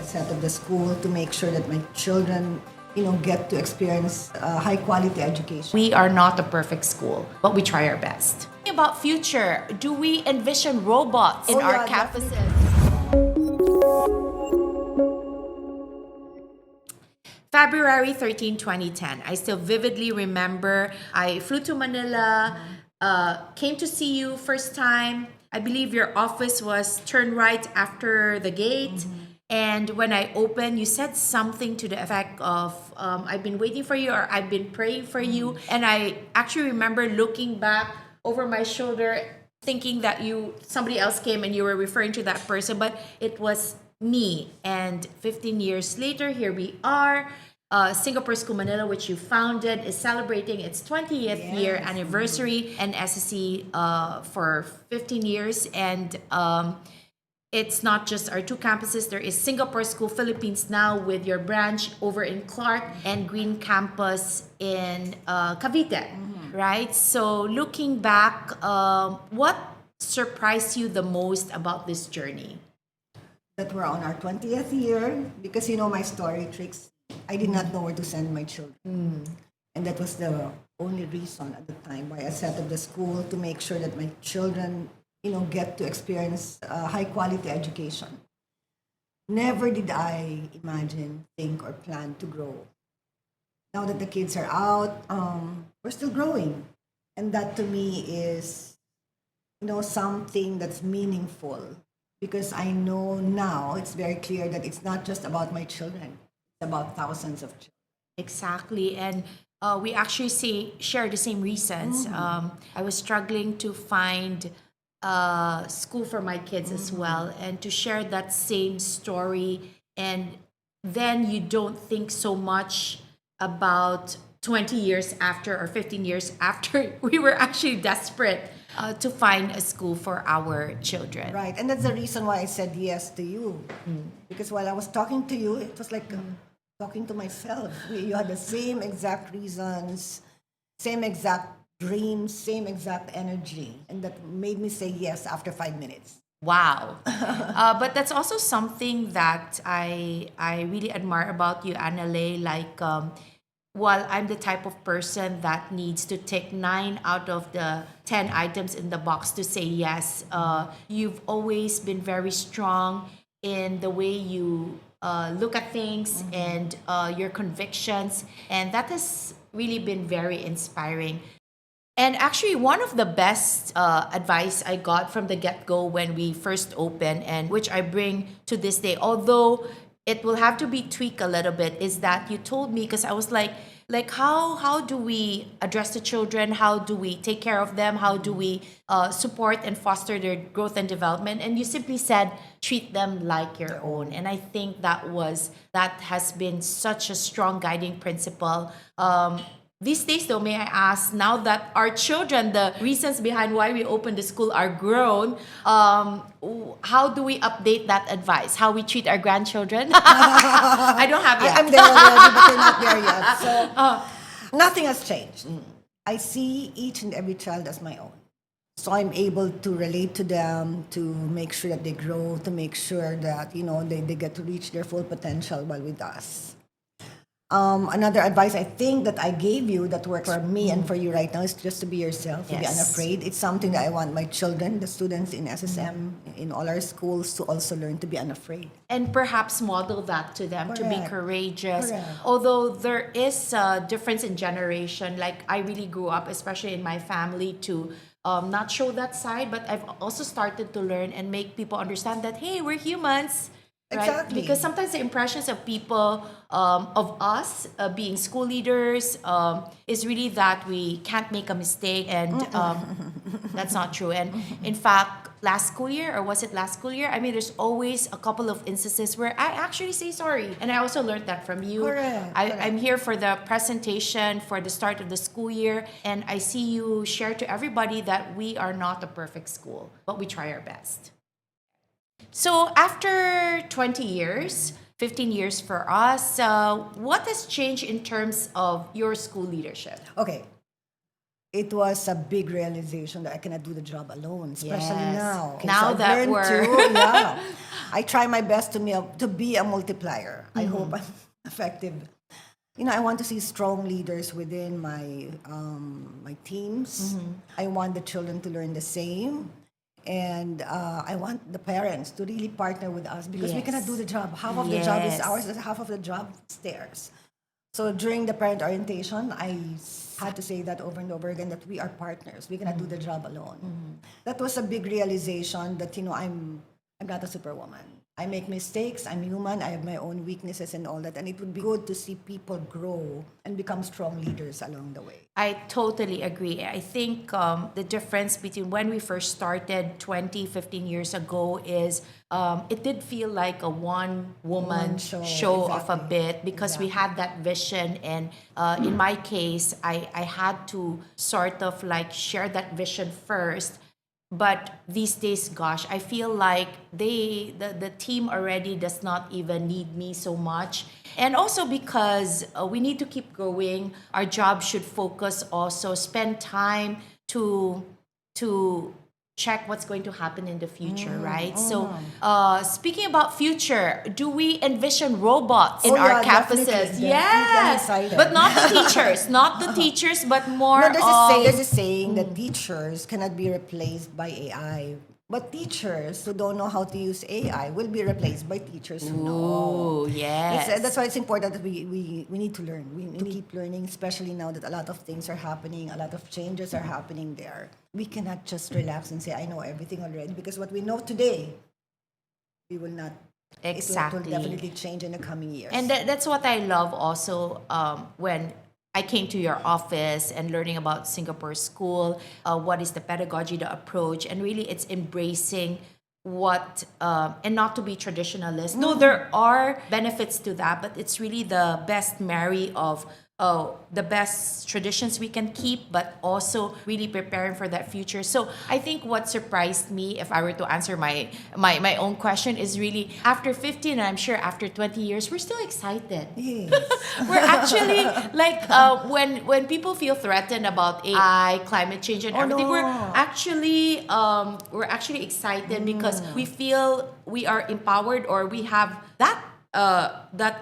set of the school to make sure that my children, get to experience high quality education. We are not a perfect school, but we try our best. About future, do we envision robots in our campuses? February 13, 2010. I still vividly remember I flew to Manila, came to see you first time. I believe your office was turn right after the gate. And when I opened, you said something to the effect of, I've been waiting for you, or I've been praying for you. And I actually remember looking back over my shoulder, thinking that somebody else came and you were referring to that person, but it was me. And 15 years later, here we are. Singapore School Manila, which you founded, is celebrating its 20th year anniversary, and SSC for 15 years. And it's not just our two campuses. There is Singapore School Philippines now with your branch over in Clark and Green Campus in Cavite, right? So looking back, what surprised you the most about this journey? That we're on our 20th year, because you know my story, Trixie. I did not know where to send my children. And that was the only reason at the time why I set up the school, to make sure that my children get to experience high quality education. Never did I imagine, think, or plan to grow. Now that the kids are out, we're still growing. And that to me is, something that's meaningful. Because I know now, it's very clear that it's not just about my children. It's about thousands of children. Exactly. And we actually share the same reasons. I was struggling to find school for my kids as well, and to share that same story. And then you don't think so much about 20 years after or 15 years after we were actually desperate to find a school for our children. Right. And that's the reason why I said yes to you. Because while I was talking to you, it was like talking to myself. You had the same exact reasons, same exact dreams, same exact energy, and that made me say yes after 5 minutes. Wow. But that's also something that I really admire about you, Analei. Like, while I'm the type of person that needs to take 9 out of the 10 items in the box to say yes, you've always been very strong in the way you look at things and your convictions, and that has really been very inspiring. And actually, one of the best advice I got from the get-go when we first opened, and which I bring to this day, although it will have to be tweaked a little bit, is that you told me, because I was like how do we address the children? How do we take care of them? How do we support and foster their growth and development? And you simply said, treat them like your own. And I think that has been such a strong guiding principle. These days, though, may I ask, now that our children, the reasons behind why we opened the school are grown, how do we update that advice? How we treat our grandchildren? I don't have yet. I'm there already, but you're not there yet. So nothing has changed. I see each and every child as my own. So I'm able to relate to them, to make sure that they grow, to make sure that, they get to reach their full potential while with us. Another advice I think that I gave you that works for me and for you right now is just to be yourself, to be unafraid. It's something that I want my children, the students in SSM, in all our schools, to also learn to be unafraid. And perhaps model that to them, to be courageous. Correct. Although there is a difference in generation, like I really grew up, especially in my family, to not show that side, but I've also started to learn and make people understand that, hey, we're humans. Right? Exactly. Because sometimes the impressions of people, of us being school leaders, is really that we can't make a mistake, and that's not true. And in fact, last school year, or was it last school year? I mean, there's always a couple of instances where I actually say sorry. And I also learned that from you. Correct. I'm here for the presentation for the start of the school year, and I see you share to everybody that we are not a perfect school, but we try our best. So after 20 years, 15 years for us, what has changed in terms of your school leadership? Okay. It was a big realization that I cannot do the job alone, especially Yes. now. Okay, Now so I've that learned we're- to, I try my best to be a multiplier. I hope I'm effective. I want to see strong leaders within my teams. I want the children to learn the same. And I want the parents to really partner with us because we cannot do the job. Half of the job is ours, and half of the job is theirs. So during the parent orientation, I had to say that over and over again that we are partners. We cannot do the job alone. That was a big realization that I'm not a superwoman. I make mistakes. I'm human. I have my own weaknesses and all that. And it would be good to see people grow and become strong leaders along the way. I totally agree. I think the difference between when we first started 15 years ago is it did feel like a one-woman show of a bit because we had that vision. And in my case, I had to sort of like share that vision first. But these days, gosh, I feel like the team already does not even need me so much. And also because we need to keep growing, our job should focus also, spend time to check what's going to happen in the future, right? So speaking about future, do we envision robots in our campuses? Definitely. Yes, but not the teachers, but more there's a saying that teachers cannot be replaced by AI. But teachers who don't know how to use AI will be replaced by teachers who know. Oh, yes. That's why it's important that we need to learn. We need to keep learning, especially now that a lot of things are happening, a lot of changes are happening there. We cannot just relax and say, I know everything already, because what we know today, we will not. Exactly. It will definitely change in the coming years. And that's what I love also when I came to your office and learning about Singapore School, what is the pedagogy, the approach, and really it's embracing what, and not to be traditionalist. No, there are benefits to that, but it's really the best marry of the best traditions we can keep, but also really preparing for that future. So I think what surprised me, if I were to answer my own question, is really after 15, and I'm sure after 20 years, we're still excited. Yes. We're actually like when people feel threatened about AI, climate change, and everything, no. we're actually excited because we feel we are empowered, or we have that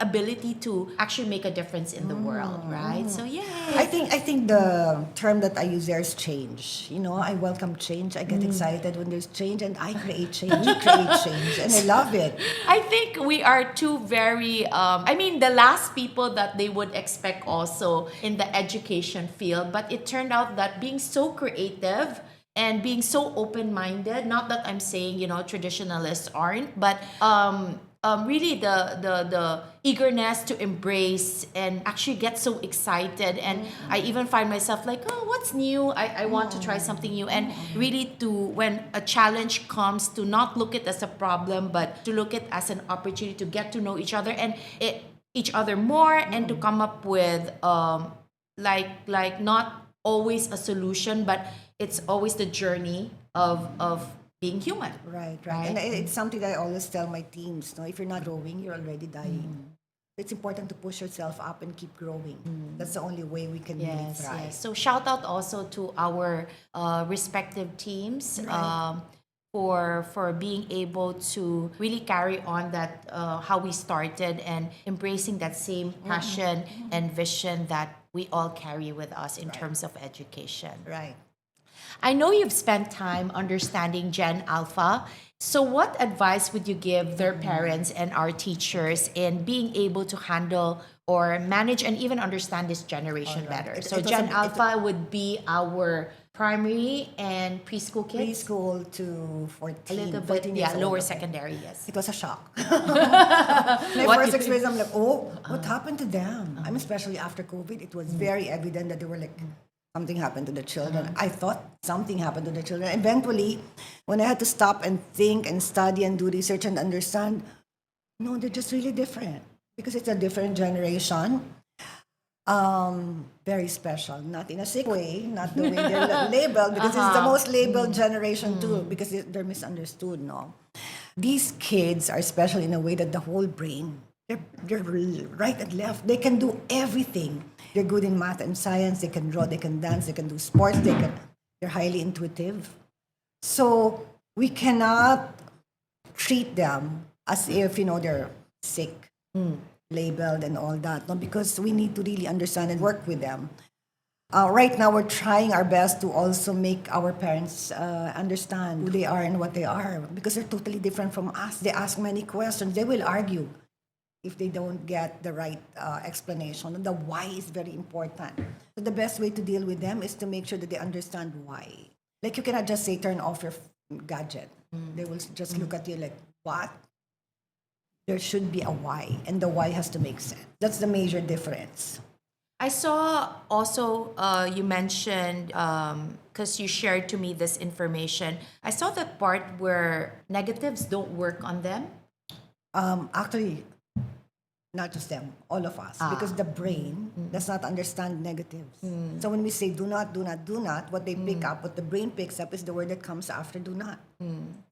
ability to actually make a difference in the world, right? So yeah, I think the term that I use there is change. I welcome change. I get excited when there's change, and I create change. We create change, and I love it. I think we are two very the last people that they would expect also in the education field, but it turned out that being so creative and being so open-minded, not that I'm saying traditionalists aren't, but really the eagerness to embrace and actually get so excited. And I even find myself like, oh, what's new? I want to try something new. And really when a challenge comes, to not look it as a problem, but to look it as an opportunity to get to know each other and each other more, and to come up with like not always a solution, but it's always the journey of being human. Right. And it's something that I always tell my teams. If you're not growing, you're already dying. It's important to push yourself up and keep growing. That's the only way we can really thrive. Yes. So shout out also to our respective teams for being able to really carry on that how we started, and embracing that same passion and vision that we all carry with us in terms of education. Right. I know you've spent time understanding Gen Alpha. So what advice would you give their parents and our teachers in being able to handle or manage and even understand this generation better? So Gen Alpha would be our primary and preschool kids? Preschool to 14. A little bit, 14 years lower old. secondary, yes. It was a shock. My What first you experience, I'm like, what happened to them? Especially after COVID, it was very evident that they were like, something happened to the children. I thought something happened to the children. Eventually, when I had to stop and think and study and do research and understand, no, they're just really different because it's a different generation. Very special, not in a sick way, not the way they're labeled, because it's the most labeled generation too, because they're misunderstood. No, these kids are special in a way that the whole brain, they're right and left. They can do everything. They're good in math and science. They can draw. They can dance. They can do sports. They're highly intuitive. So we cannot treat them as if, they're sick, labeled and all that. No, because we need to really understand and work with them. Right now, we're trying our best to also make our parents understand who they are and what they are, because they're totally different from us. They ask many questions. They will argue if they don't get the right explanation. And the why is very important. So the best way to deal with them is to make sure that they understand why. Like, you cannot just say, turn off your gadget. They will just look at you like, what? There should be a why, and the why has to make sense. That's the major difference. I saw also you mentioned, because you shared to me this information, I saw that part where negatives don't work on them. Actually, not just them, all of us, because the brain does not understand negatives. So when we say do not, do not, do not, what they pick up, what the brain picks up is the word that comes after do not.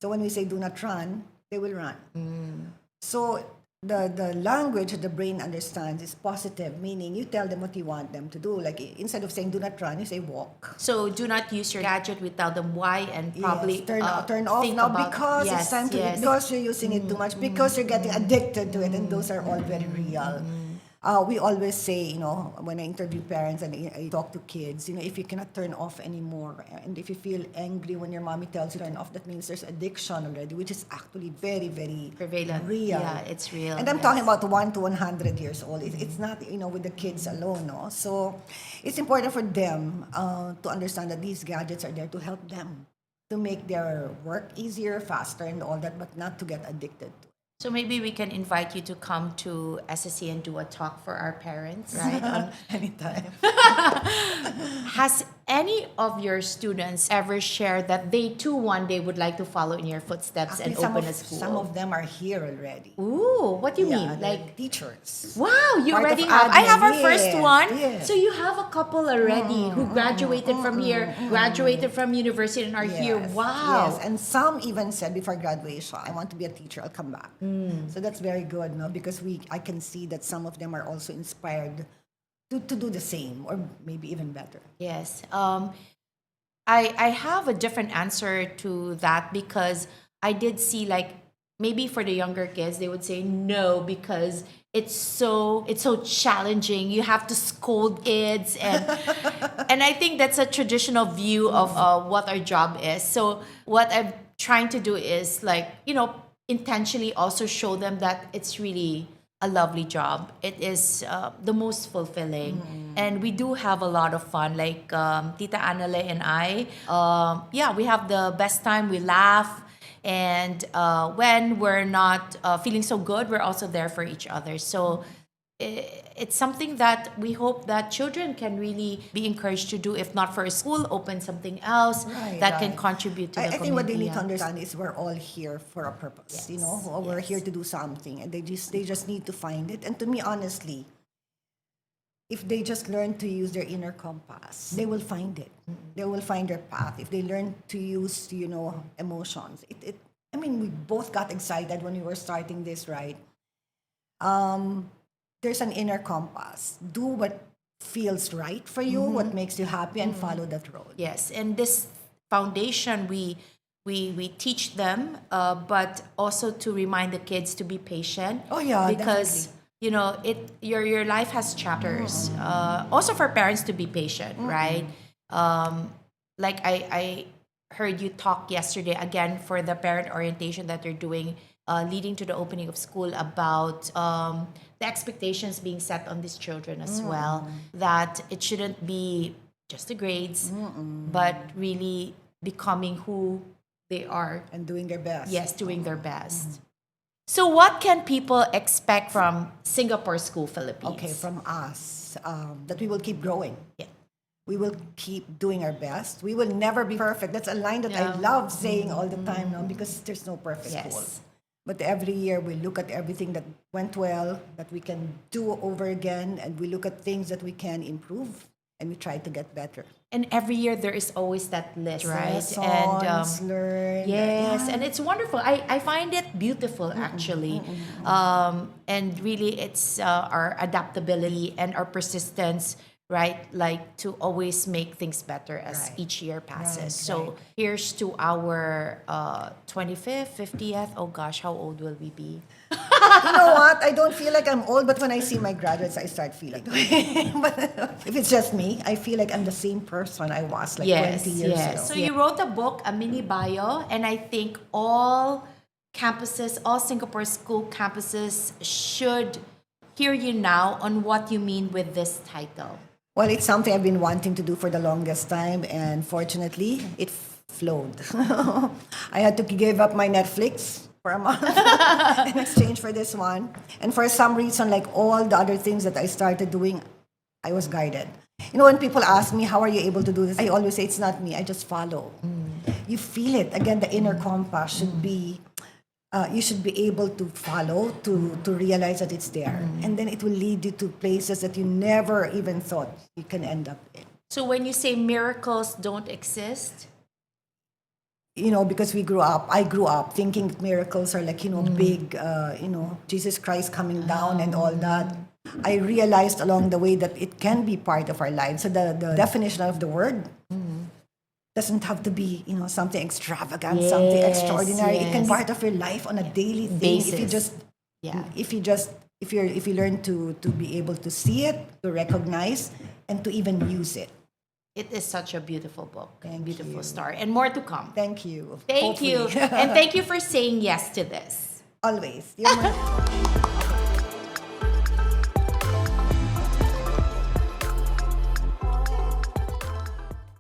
So when we say do not run, they will run. So the language that the brain understands is positive, meaning you tell them what you want them to do. Like, instead of saying do not run, you say walk. So do not use your gadget. We tell them why, and probably Yes, turn off think now, about, because yes, it's time to yes. because you're using it too much, because you're getting addicted to it, and those are all very real. We always say, when I interview parents and I talk to kids, if you cannot turn off anymore, and if you feel angry when your mommy tells you to turn off, that means there's addiction already, which is actually very, very Prevalent. real. Yeah, it's real. And I'm yes. talking about 1 to 100 years old. It's not, with the kids alone, no? So it's important for them to understand that these gadgets are there to help them, to make their work easier, faster, and all that, but not to get addicted to it. So maybe we can invite you to come to SSC and do a talk for our parents, right? Anytime. Has any of your students ever shared that they too one day would like to follow in your footsteps Actually, and open a school? some of them are here already. Ooh, what do you Yeah, mean? they're Like, teachers. wow, you Part already of have. I admin, have our first yes, one. yes. So you have a couple already who graduated from here, graduated from university, and are here. Wow. Yes, and some even said before graduation, I want to be a teacher, I'll come back. So that's very good, no? Because I can see that some of them are also inspired to do the same, or maybe even better. Yes. I have a different answer to that, because I did see, like, maybe for the younger kids they would say no because it's so challenging. You have to scold kids, and I think that's a traditional view of what our job is. So what I'm trying to do is, like, intentionally also show them that it's really a lovely job. It is the most fulfilling, and we do have a lot of fun. Like, Tita Analei and I, we have the best time. We laugh, and when we're not feeling so good, we're also there for each other. So it's something that we hope that children can really be encouraged to do. If not for a school, open something else that can contribute to the community. I think what they need to understand is we're all here for a purpose. Yes, We're here to do something, and they just need to find it. And to me, honestly, if they just learn to use their inner compass, they will find it. They will find their path. If they learn to use, emotions. We both got excited when we were starting this, right? There's an inner compass. Do what feels right for you, what makes you happy, and follow that road. Yes, and this foundation we teach them, but also to remind the kids to be patient. Oh yeah, because your life has chapters. Also for parents to be patient, right? Like I heard you talk yesterday again for the parent orientation that they're doing, leading to the opening of school, about the expectations being set on these children as well. That it shouldn't be just the grades, but really becoming who they are and doing their best. Yes, doing their best. So what can people expect from Singapore School Philippines? Okay, from us, that we will keep growing. Yeah. We will keep doing our best. We will never be perfect. That's a line that I love saying all the time now, because there's no perfect school. But every year we look at everything that went well, that we can do over again, and we look at things that we can improve, and we try to get better. And every year there is always that list, right? Lessons learned. Yes, and it's wonderful. I find it beautiful, actually. And really, it's our adaptability and our persistence right? Like to always make things better as Right. each year passes. Right, So right. here's to our 25th, 50th. Oh gosh, how old will we be? You know what? I don't feel like I'm old, but when I see my graduates, I start feeling. But if it's just me, I feel like I'm the same person I was like 20 years ago. So you wrote a book, a mini bio, and I think all campuses, all Singapore school campuses should hear you now on what you mean with this title. Well, it's something I've been wanting to do for the longest time, and fortunately, it flowed. I had to give up my Netflix for a month in exchange for this one. And for some reason, like all the other things that I started doing, I was guided. You know, when people ask me, how are you able to do this? I always say, it's not me, I just follow. You feel it. Again, the inner compass should be, you should be able to follow, to realize that it's there. And then it will lead you to places that you never even thought you can end up in. So when you say miracles don't exist, You know, because I grew up thinking miracles are like, big, Jesus Christ coming down and all that. I realized along the way that it can be part of our lives. So the definition of the word doesn't have to be, something extravagant, something extraordinary. It can be part of your life on a daily thing. If you Basis. just, if you learn to be able to see it, to recognize, and to even use it. it is such a beautiful book, Thank beautiful you. story, and more to come. Thank you. Thank you. Hopefully. And thank you for saying yes to this. Always. You're my